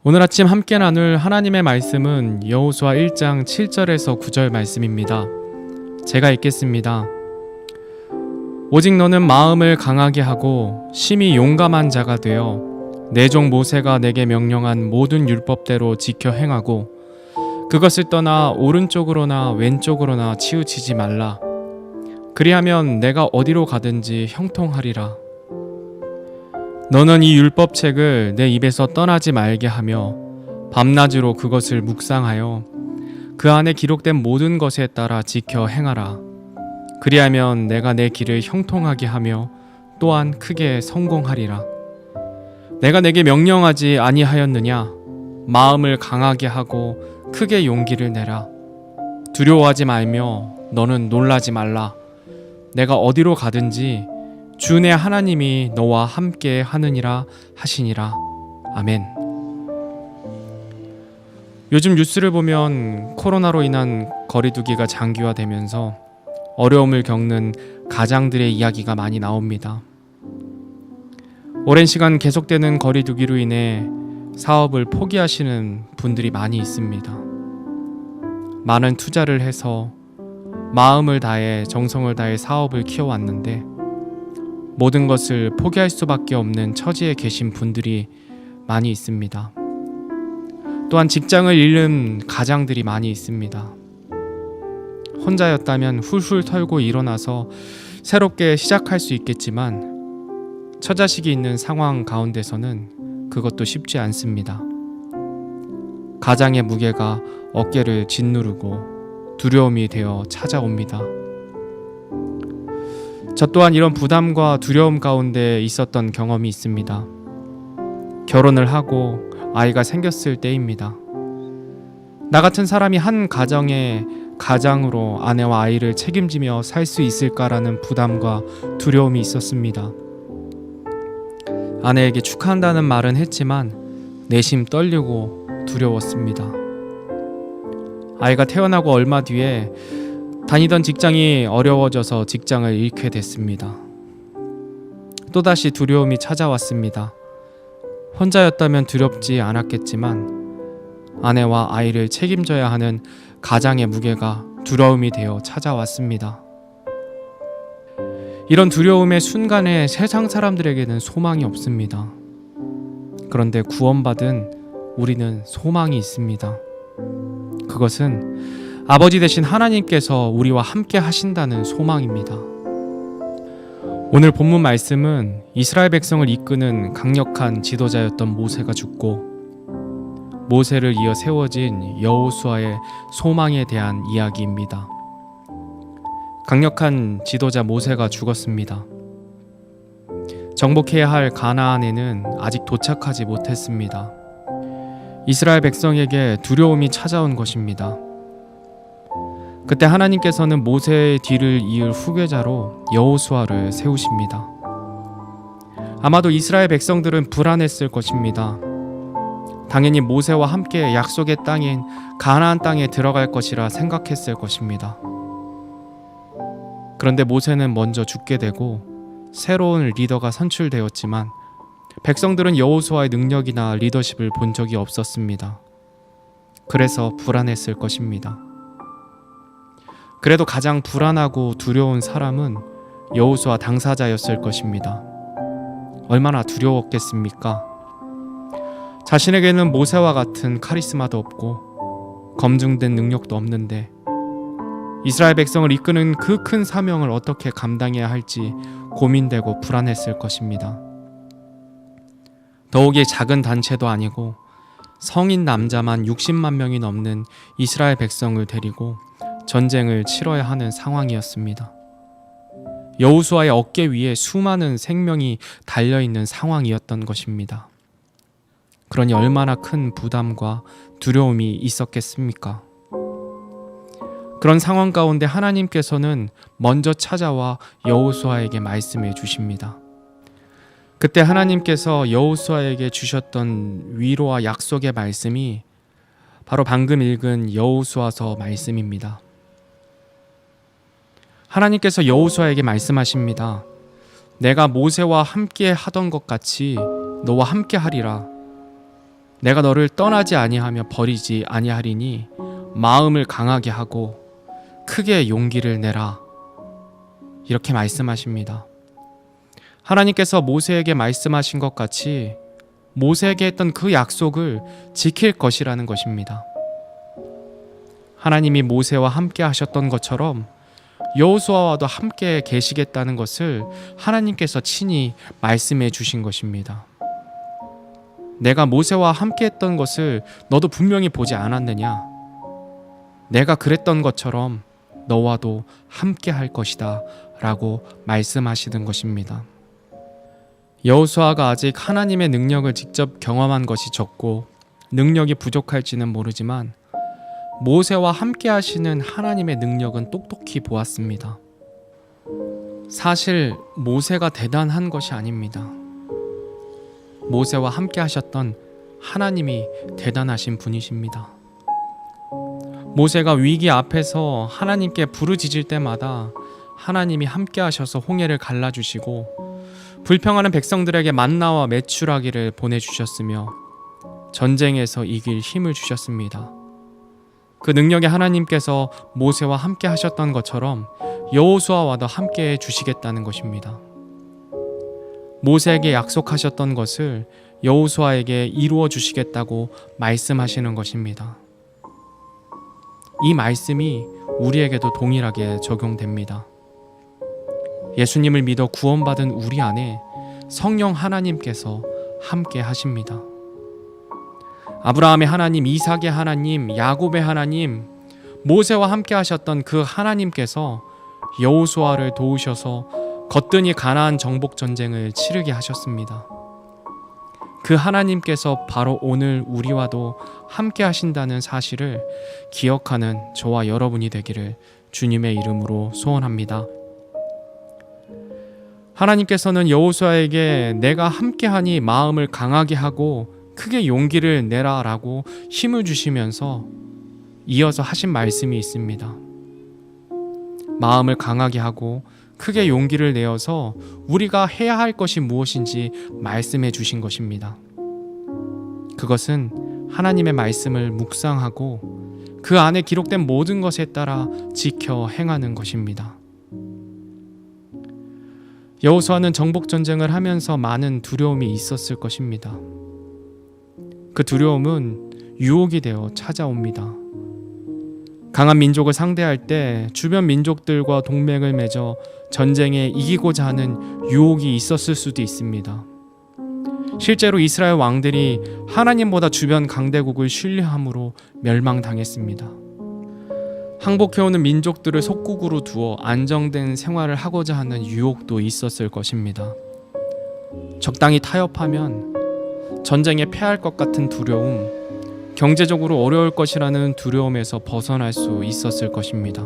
오늘 아침 함께 나눌 하나님의 말씀은 여호수아 1장 7절에서 9절 말씀입니다. 제가 읽겠습니다. 오직 너는 마음을 강하게 하고 심히 용감한 자가 되어 내 종 모세가 내게 명령한 모든 율법대로 지켜 행하고 그것을 떠나 오른쪽으로나 왼쪽으로나 치우치지 말라. 그리하면 내가 어디로 가든지 형통하리라. 너는 이 율법책을 내 입에서 떠나지 말게 하며 밤낮으로 그것을 묵상하여 그 안에 기록된 모든 것에 따라 지켜 행하라. 그리하면 내가 내 길을 형통하게 하며 또한 크게 성공하리라. 내가 내게 명령하지 아니하였느냐? 마음을 강하게 하고 크게 용기를 내라. 두려워하지 말며 너는 놀라지 말라. 내가 어디로 가든지 주 내 하나님이 너와 함께 하느니라 하시니라. 아멘. 요즘 뉴스를 보면 코로나로 인한 거리두기가 장기화되면서 어려움을 겪는 가장들의 이야기가 많이 나옵니다. 오랜 시간 계속되는 거리두기로 인해 사업을 포기하시는 분들이 많이 있습니다. 많은 투자를 해서 마음을 다해 정성을 다해 사업을 키워왔는데 모든 것을 포기할 수밖에 없는 처지에 계신 분들이 많이 있습니다. 또한 직장을 잃는 가장들이 많이 있습니다. 혼자였다면 훌훌 털고 일어나서 새롭게 시작할 수 있겠지만 처자식이 있는 상황 가운데서는 그것도 쉽지 않습니다. 가장의 무게가 어깨를 짓누르고 두려움이 되어 찾아옵니다. 저 또한 이런 부담과 두려움 가운데 있었던 경험이 있습니다. 결혼을 하고 아이가 생겼을 때입니다. 나 같은 사람이 한 가정의 가장으로 아내와 아이를 책임지며 살 수 있을까라는 부담과 두려움이 있었습니다. 아내에게 축하한다는 말은 했지만 내심 떨리고 두려웠습니다. 아이가 태어나고 얼마 뒤에 다니던 직장이 어려워져서 직장을 잃게 됐습니다. 또다시 두려움이 찾아왔습니다. 혼자였다면 두렵지 않았겠지만 아내와 아이를 책임져야 하는 가장의 무게가 두려움이 되어 찾아왔습니다. 이런 두려움의 순간에 세상 사람들에게는 소망이 없습니다. 그런데 구원받은 우리는 소망이 있습니다. 그것은 아버지 되신 하나님께서 우리와 함께 하신다는 소망입니다. 오늘 본문 말씀은 이스라엘 백성을 이끄는 강력한 지도자였던 모세가 죽고 모세를 이어 세워진 여호수아의 소망에 대한 이야기입니다. 강력한 지도자 모세가 죽었습니다. 정복해야 할 가나안에는 아직 도착하지 못했습니다. 이스라엘 백성에게 두려움이 찾아온 것입니다. 그때 하나님께서는 모세의 뒤를 이을 후계자로 여호수아를 세우십니다. 아마도 이스라엘 백성들은 불안했을 것입니다. 당연히 모세와 함께 약속의 땅인 가나안 땅에 들어갈 것이라 생각했을 것입니다. 그런데 모세는 먼저 죽게 되고 새로운 리더가 선출되었지만 백성들은 여호수아의 능력이나 리더십을 본 적이 없었습니다. 그래서 불안했을 것입니다. 그래도 가장 불안하고 두려운 사람은 여호수아 당사자였을 것입니다. 얼마나 두려웠겠습니까? 자신에게는 모세와 같은 카리스마도 없고 검증된 능력도 없는데 이스라엘 백성을 이끄는 그 큰 사명을 어떻게 감당해야 할지 고민되고 불안했을 것입니다. 더욱이 작은 단체도 아니고 성인 남자만 60만 명이 넘는 이스라엘 백성을 데리고 전쟁을 치러야 하는 상황이었습니다. 여호수아의 어깨 위에 수많은 생명이 달려있는 상황이었던 것입니다. 그러니 얼마나 큰 부담과 두려움이 있었겠습니까? 그런 상황 가운데 하나님께서는 먼저 찾아와 여호수아에게 말씀해 주십니다. 그때 하나님께서 여호수아에게 주셨던 위로와 약속의 말씀이 바로 방금 읽은 여호수아서 말씀입니다. 하나님께서 여호수아에게 말씀하십니다. 내가 모세와 함께 하던 것 같이 너와 함께 하리라. 내가 너를 떠나지 아니하며 버리지 아니하리니 마음을 강하게 하고 크게 용기를 내라. 이렇게 말씀하십니다. 하나님께서 모세에게 말씀하신 것 같이 모세에게 했던 그 약속을 지킬 것이라는 것입니다. 하나님이 모세와 함께 하셨던 것처럼 여호수아와도 함께 계시겠다는 것을 하나님께서 친히 말씀해 주신 것입니다. 내가 모세와 함께 했던 것을 너도 분명히 보지 않았느냐? 내가 그랬던 것처럼 너와도 함께 할 것이다 라고 말씀하시는 것입니다. 여호수아가 아직 하나님의 능력을 직접 경험한 것이 적고 능력이 부족할지는 모르지만 모세와 함께 하시는 하나님의 능력은 똑똑히 보았습니다. 사실 모세가 대단한 것이 아닙니다. 모세와 함께 하셨던 하나님이 대단하신 분이십니다. 모세가 위기 앞에서 하나님께 부르짖을 때마다 하나님이 함께 하셔서 홍해를 갈라주시고 불평하는 백성들에게 만나와 메추라기를 보내주셨으며 전쟁에서 이길 힘을 주셨습니다. 그 능력의 하나님께서 모세와 함께 하셨던 것처럼 여호수아와도 함께 해주시겠다는 것입니다. 모세에게 약속하셨던 것을 여호수아에게 이루어 주시겠다고 말씀하시는 것입니다. 이 말씀이 우리에게도 동일하게 적용됩니다. 예수님을 믿어 구원받은 우리 안에 성령 하나님께서 함께 하십니다. 아브라함의 하나님, 이삭의 하나님, 야곱의 하나님, 모세와 함께 하셨던 그 하나님께서 여호수아를 도우셔서 거뜬히 가나안 정복 전쟁을 치르게 하셨습니다. 그 하나님께서 바로 오늘 우리와도 함께 하신다는 사실을 기억하는 저와 여러분이 되기를 주님의 이름으로 소원합니다. 하나님께서는 여호수아에게 내가 함께하니 마음을 강하게 하고 크게 용기를 내라 라고 힘을 주시면서 이어서 하신 말씀이 있습니다. 마음을 강하게 하고 크게 용기를 내어서 우리가 해야 할 것이 무엇인지 말씀해 주신 것입니다. 그것은 하나님의 말씀을 묵상하고 그 안에 기록된 모든 것에 따라 지켜 행하는 것입니다. 여호수아는 정복 전쟁을 하면서 많은 두려움이 있었을 것입니다. 그 두려움은 유혹이 되어 찾아옵니다. 강한 민족을 상대할 때 주변 민족들과 동맹을 맺어 전쟁에 이기고자 하는 유혹이 있었을 수도 있습니다. 실제로 이스라엘 왕들이 하나님보다 주변 강대국을 신뢰함으로 멸망당했습니다. 항복해오는 민족들을 속국으로 두어 안정된 생활을 하고자 하는 유혹도 있었을 것입니다. 적당히 타협하면 전쟁에 패할 것 같은 두려움, 경제적으로 어려울 것이라는 두려움에서 벗어날 수 있었을 것입니다.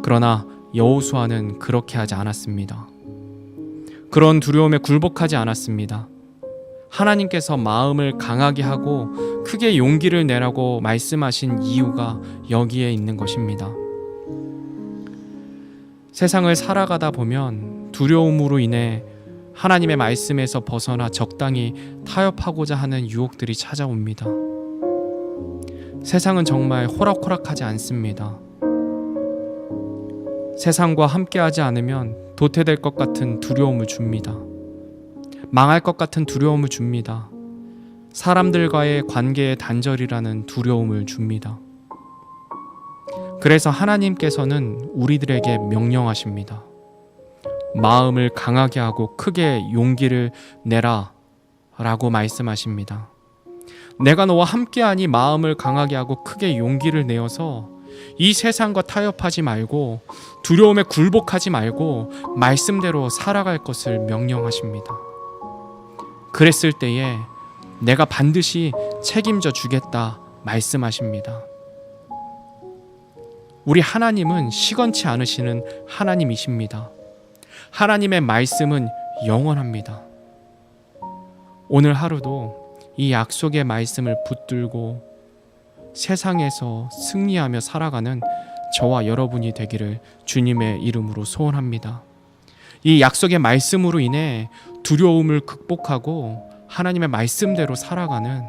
그러나 여호수아는 그렇게 하지 않았습니다. 그런 두려움에 굴복하지 않았습니다. 하나님께서 마음을 강하게 하고 크게 용기를 내라고 말씀하신 이유가 여기에 있는 것입니다. 세상을 살아가다 보면 두려움으로 인해 하나님의 말씀에서 벗어나 적당히 타협하고자 하는 유혹들이 찾아옵니다. 세상은 정말 호락호락하지 않습니다. 세상과 함께하지 않으면 도태될 것 같은 두려움을 줍니다. 망할 것 같은 두려움을 줍니다. 사람들과의 관계의 단절이라는 두려움을 줍니다. 그래서 하나님께서는 우리들에게 명령하십니다. 마음을 강하게 하고 크게 용기를 내라 라고 말씀하십니다. 내가 너와 함께하니 마음을 강하게 하고 크게 용기를 내어서 이 세상과 타협하지 말고 두려움에 굴복하지 말고 말씀대로 살아갈 것을 명령하십니다. 그랬을 때에 내가 반드시 책임져 주겠다 말씀하십니다. 우리 하나님은 시건치 않으시는 하나님이십니다. 하나님의 말씀은 영원합니다. 오늘 하루도 이 약속의 말씀을 붙들고 세상에서 승리하며 살아가는 저와 여러분이 되기를 주님의 이름으로 소원합니다. 이 약속의 말씀으로 인해 두려움을 극복하고 하나님의 말씀대로 살아가는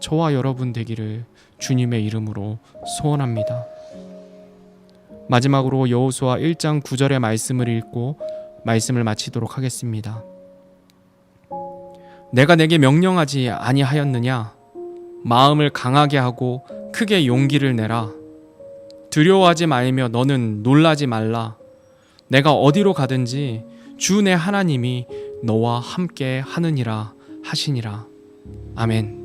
저와 여러분 되기를 주님의 이름으로 소원합니다. 마지막으로 여호수아 1장 9절의 말씀을 읽고 말씀을 마치도록 하겠습니다. 내가 내게 명령하지 아니하였느냐? 마음을 강하게 하고 크게 용기를 내라. 두려워하지 말며 너는 놀라지 말라. 내가 어디로 가든지 주 내 하나님이 너와 함께 하느니라 하시니라. 아멘.